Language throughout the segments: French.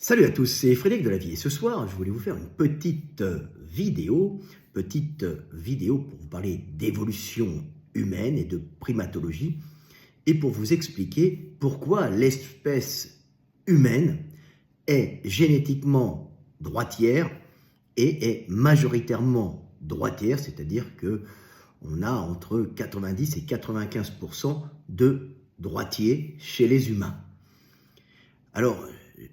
Salut à tous, c'est Frédéric de la Vie et ce soir je voulais vous faire une petite vidéo pour vous parler d'évolution humaine et de primatologie et pour vous expliquer pourquoi l'espèce humaine est génétiquement droitière et est majoritairement droitière, c'est-à-dire que on a entre 90 et 95% de droitiers chez les humains. Alors,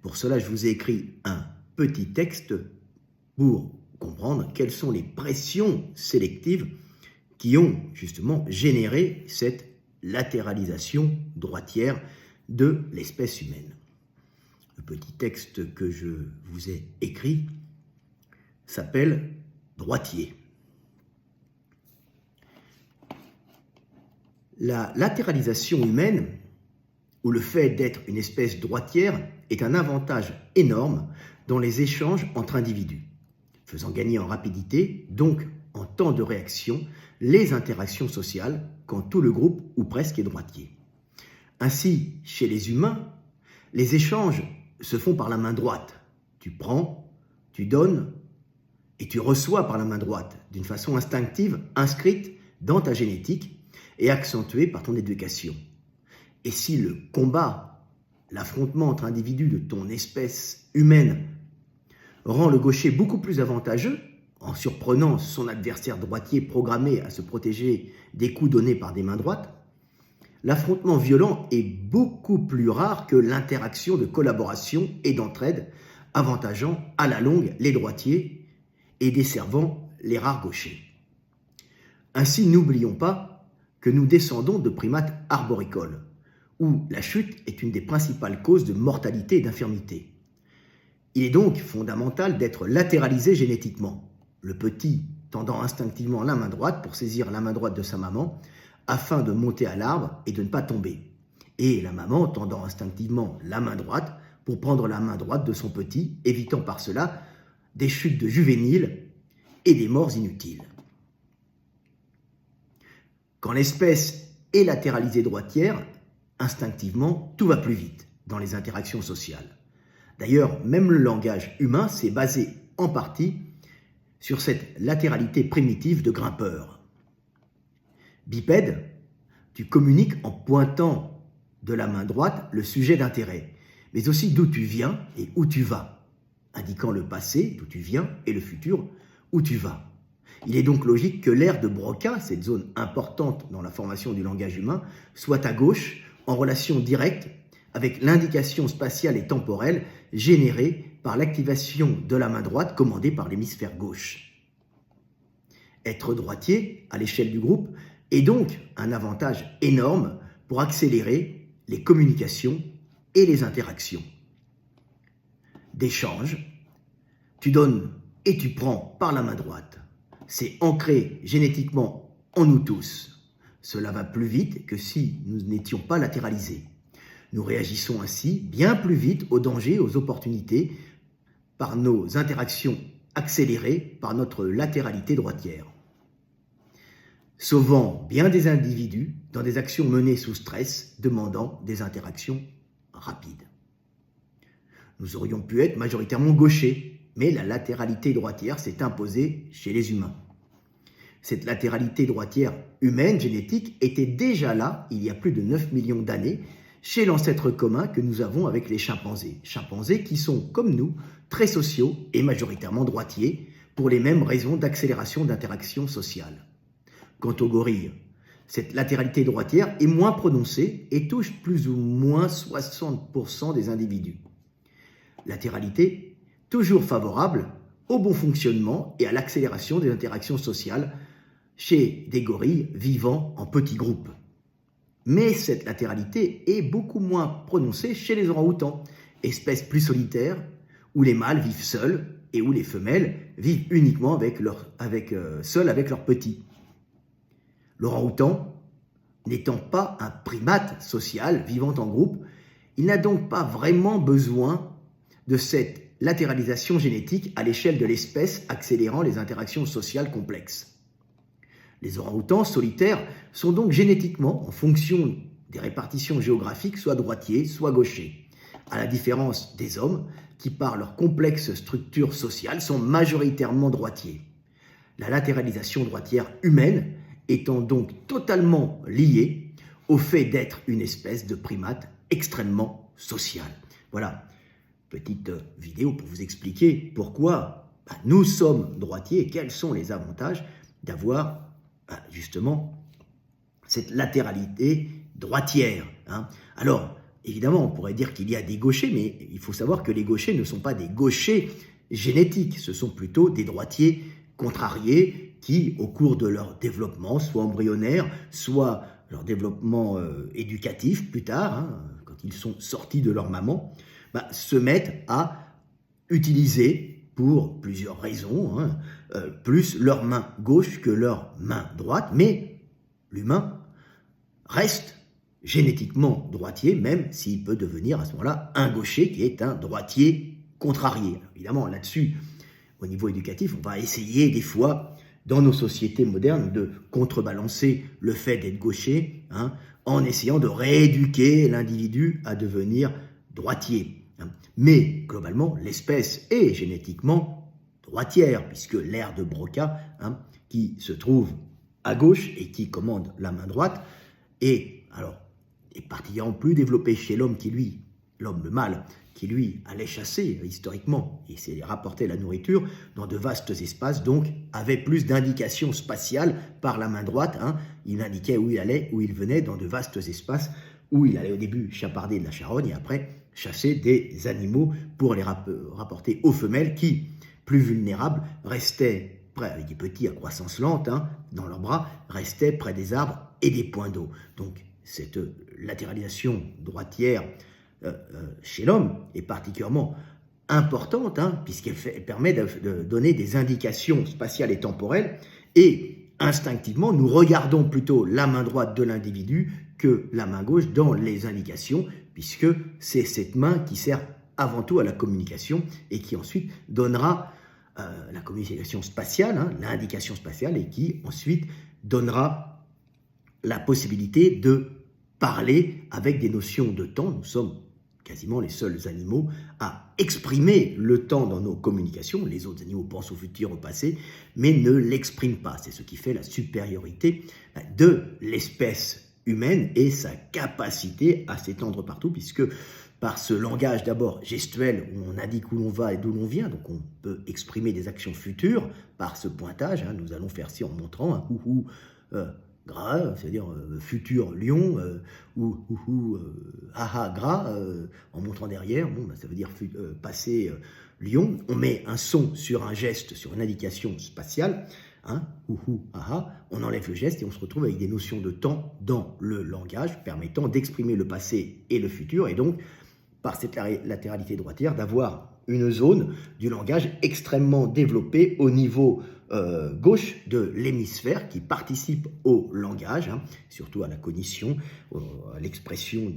pour cela, je vous ai écrit un petit texte pour comprendre quelles sont les pressions sélectives qui ont justement généré cette latéralisation droitière de l'espèce humaine. Le petit texte que je vous ai écrit s'appelle « Droitier ». La latéralisation humaine, ou le fait d'être une espèce droitière, est un avantage énorme dans les échanges entre individus, faisant gagner en rapidité, donc en temps de réaction, les interactions sociales quand tout le groupe ou presque est droitier. Ainsi, chez les humains, les échanges se font par la main droite. Tu prends, tu donnes et tu reçois par la main droite, d'une façon instinctive, inscrite dans ta génétique et accentuée par ton éducation. Et si le combat, l'affrontement entre individus de ton espèce humaine rend le gaucher beaucoup plus avantageux, en surprenant son adversaire droitier programmé à se protéger des coups donnés par des mains droites, l'affrontement violent est beaucoup plus rare que l'interaction de collaboration et d'entraide, avantageant à la longue les droitiers et desservant les rares gauchers. Ainsi, n'oublions pas que nous descendons de primates arboricoles, où la chute est une des principales causes de mortalité et d'infirmité. Il est donc fondamental d'être latéralisé génétiquement, le petit tendant instinctivement la main droite pour saisir la main droite de sa maman afin de monter à l'arbre et de ne pas tomber, et la maman tendant instinctivement la main droite pour prendre la main droite de son petit, évitant par cela des chutes de juvéniles et des morts inutiles. Quand l'espèce est latéralisée droitière, instinctivement, tout va plus vite dans les interactions sociales. D'ailleurs, même le langage humain s'est basé en partie sur cette latéralité primitive de grimpeur. Bipède, tu communiques en pointant de la main droite le sujet d'intérêt, mais aussi d'où tu viens et où tu vas, indiquant le passé, d'où tu viens, et le futur, où tu vas. Il est donc logique que l'aire de Broca, cette zone importante dans la formation du langage humain, soit à gauche, en relation directe avec l'indication spatiale et temporelle générée par l'activation de la main droite commandée par l'hémisphère gauche. Être droitier, à l'échelle du groupe, est donc un avantage énorme pour accélérer les communications et les interactions. D'échange, tu donnes et tu prends par la main droite. C'est ancré génétiquement en nous tous. Cela va plus vite que si nous n'étions pas latéralisés. Nous réagissons ainsi bien plus vite aux dangers, aux opportunités, par nos interactions accélérées par notre latéralité droitière, sauvant bien des individus dans des actions menées sous stress, demandant des interactions rapides. Nous aurions pu être majoritairement gauchers, mais la latéralité droitière s'est imposée chez les humains. Cette latéralité droitière humaine, génétique, était déjà là, il y a plus de 9 millions d'années, chez l'ancêtre commun que nous avons avec les chimpanzés. Chimpanzés qui sont, comme nous, très sociaux et majoritairement droitiers, pour les mêmes raisons d'accélération d'interaction sociale. Quant aux gorilles, cette latéralité droitière est moins prononcée et touche plus ou moins 60% des individus. Latéralité toujours favorable au bon fonctionnement et à l'accélération des interactions sociales chez des gorilles vivant en petits groupes. Mais cette latéralité est beaucoup moins prononcée chez les orang-outans, espèces plus solitaires, où les mâles vivent seuls et où les femelles vivent uniquement seules avec leurs petits. L'orang-outan, n'étant pas un primate social vivant en groupe, il n'a donc pas vraiment besoin de cette latéralisation génétique à l'échelle de l'espèce accélérant les interactions sociales complexes. Les orang-outans solitaires sont donc génétiquement, en fonction des répartitions géographiques, soit droitiers, soit gauchers, à la différence des hommes qui, par leur complexe structure sociale, sont majoritairement droitiers. La latéralisation droitière humaine étant donc totalement liée au fait d'être une espèce de primate extrêmement social. Voilà, petite vidéo pour vous expliquer pourquoi nous sommes droitiers et quels sont les avantages d'avoir justement cette latéralité droitière. Alors, évidemment, on pourrait dire qu'il y a des gauchers, mais il faut savoir que les gauchers ne sont pas des gauchers génétiques, ce sont plutôt des droitiers contrariés qui, au cours de leur développement, soit embryonnaire, soit leur développement éducatif plus tard, quand ils sont sortis de leur maman, se mettent à utiliser, pour plusieurs raisons, plus leur main gauche que leur main droite, mais l'humain reste génétiquement droitier, même s'il peut devenir à ce moment-là un gaucher qui est un droitier contrarié. Alors, évidemment, là-dessus, au niveau éducatif, on va essayer des fois, dans nos sociétés modernes, de contrebalancer le fait d'être gaucher, en essayant de rééduquer l'individu à devenir droitier. Mais, globalement, l'espèce est génétiquement droitière, puisque l'aire de Broca, qui se trouve à gauche et qui commande la main droite, est particulièrement plus développé chez l'homme qui, lui, l'homme le mâle, qui lui allait chasser historiquement et s'est rapporté la nourriture dans de vastes espaces, donc avait plus d'indications spatiales par la main droite. Il indiquait où il allait, où il venait, dans de vastes espaces où il allait au début chaparder de la charogne et après chasser des animaux pour les rapporter aux femelles qui, plus vulnérables, restaient près, avec des petits à croissance lente dans leurs bras, restaient près des arbres et des points d'eau. Donc cette latéralisation droitière chez l'homme est particulièrement importante, puisqu'elle permet de donner des indications spatiales et temporelles, et instinctivement, nous regardons plutôt la main droite de l'individu que la main gauche dans les indications, puisque c'est cette main qui sert avant tout à la communication et qui ensuite donnera la communication spatiale, l'indication spatiale, et qui ensuite donnera la possibilité de parler avec des notions de temps. Nous sommes quasiment les seuls animaux à exprimer le temps dans nos communications. Les autres animaux pensent au futur, au passé, mais ne l'expriment pas. C'est ce qui fait la supériorité de l'espèce humaine et sa capacité à s'étendre partout, puisque par ce langage d'abord gestuel où on indique où l'on va et d'où l'on vient, donc on peut exprimer des actions futures par ce pointage. Nous allons faire ci en montrant un houhou gras, c'est-à-dire futur lion, ou haha gras, en montrant derrière, ça veut dire passé lion. On met un son sur un geste, sur une indication spatiale, houhou, haha, on enlève le geste et on se retrouve avec des notions de temps dans le langage permettant d'exprimer le passé et le futur, et donc par cette latéralité droitière d'avoir une zone du langage extrêmement développée au niveau gauche de l'hémisphère qui participe au langage, surtout à la cognition, à l'expression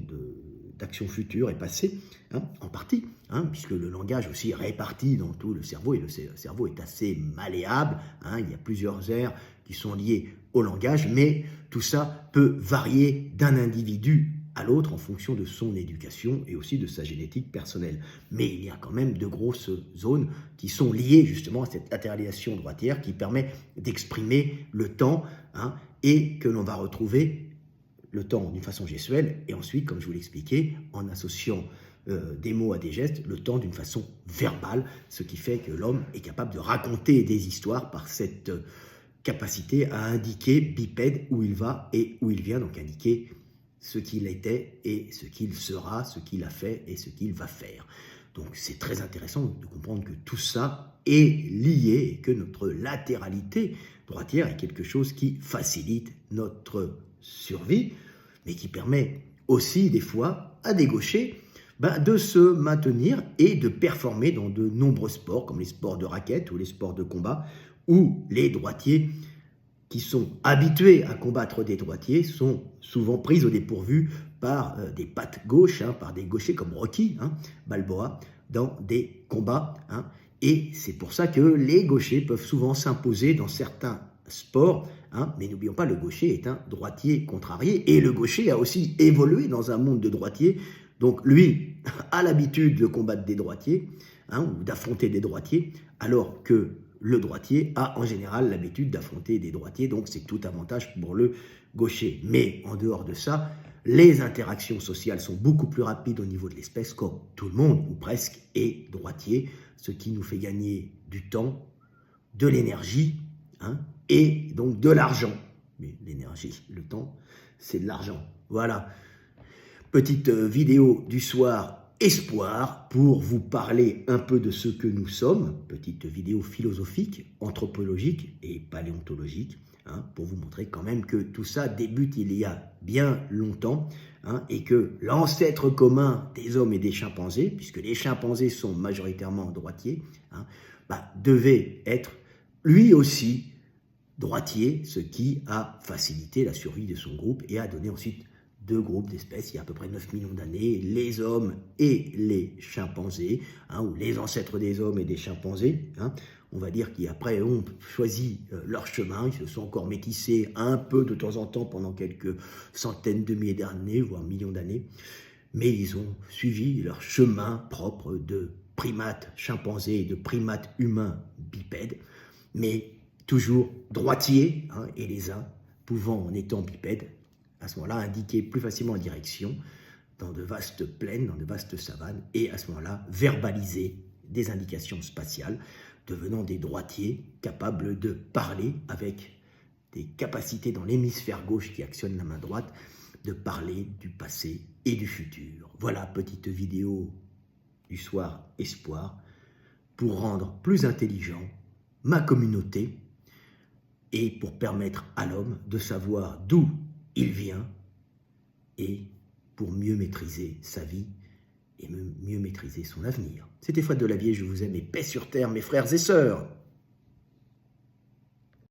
d'actions futures et passées, en partie, puisque le langage aussi est réparti dans tout le cerveau, et le cerveau est assez malléable, il y a plusieurs aires qui sont liées au langage, mais tout ça peut varier d'un individu à l'autre en fonction de son éducation et aussi de sa génétique personnelle. Mais il y a quand même de grosses zones qui sont liées justement à cette latéralisation droitière qui permet d'exprimer le temps, et que l'on va retrouver le temps d'une façon gestuelle, et ensuite, comme je vous l'expliquais, en associant des mots à des gestes, le temps d'une façon verbale, ce qui fait que l'homme est capable de raconter des histoires par cette capacité à indiquer bipède où il va et où il vient, donc indiquer ce qu'il était et ce qu'il sera, ce qu'il a fait et ce qu'il va faire. Donc c'est très intéressant de comprendre que tout ça est lié et que notre latéralité droitière est quelque chose qui facilite notre survie, mais qui permet aussi des fois à des gauchers de se maintenir et de performer dans de nombreux sports, comme les sports de raquettes ou les sports de combat, où les droitiers qui sont habitués à combattre des droitiers sont souvent pris au dépourvu par des pattes gauches, par des gauchers comme Rocky Balboa, dans des combats. Et c'est pour ça que les gauchers peuvent souvent s'imposer dans certains sports. Mais n'oublions pas, le gaucher est un droitier contrarié, et le gaucher a aussi évolué dans un monde de droitiers Donc lui a l'habitude de combattre des droitiers, ou d'affronter des droitiers, alors que le droitier a en général l'habitude d'affronter des droitiers, donc c'est tout avantage pour le gaucher. Mais en dehors de ça, les interactions sociales sont beaucoup plus rapides au niveau de l'espèce, comme tout le monde, ou presque, est droitier, ce qui nous fait gagner du temps, de l'énergie, et donc de l'argent. Mais l'énergie, le temps, c'est de l'argent. Voilà. Petite vidéo du soir espoir pour vous parler un peu de ce que nous sommes. Petite vidéo philosophique, anthropologique et paléontologique, pour vous montrer quand même que tout ça débute il y a bien longtemps, et que l'ancêtre commun des hommes et des chimpanzés, puisque les chimpanzés sont majoritairement droitiers, devait être lui aussi droitier, ce qui a facilité la survie de son groupe et a donné ensuite deux groupes d'espèces il y a à peu près 9 millions d'années, les hommes et les chimpanzés, ou les ancêtres des hommes et des chimpanzés. On va dire qu'après ont choisi leur chemin, ils se sont encore métissés un peu de temps en temps pendant quelques centaines de milliers d'années, voire millions d'années, mais ils ont suivi leur chemin propre de primates chimpanzés et de primates humains bipèdes, mais toujours droitiers, et les uns pouvant, en étant bipèdes, à ce moment-là, indiquer plus facilement la direction dans de vastes plaines, dans de vastes savanes, et à ce moment-là, verbaliser des indications spatiales, devenant des droitiers capables de parler avec des capacités dans l'hémisphère gauche qui actionne la main droite, de parler du passé et du futur. Voilà, petite vidéo du soir espoir, pour rendre plus intelligent ma communauté et pour permettre à l'homme de savoir d'où il vient et pour mieux maîtriser sa vie et mieux maîtriser son avenir. C'était Fouad Delavier, je vous aime et paix sur terre mes frères et sœurs.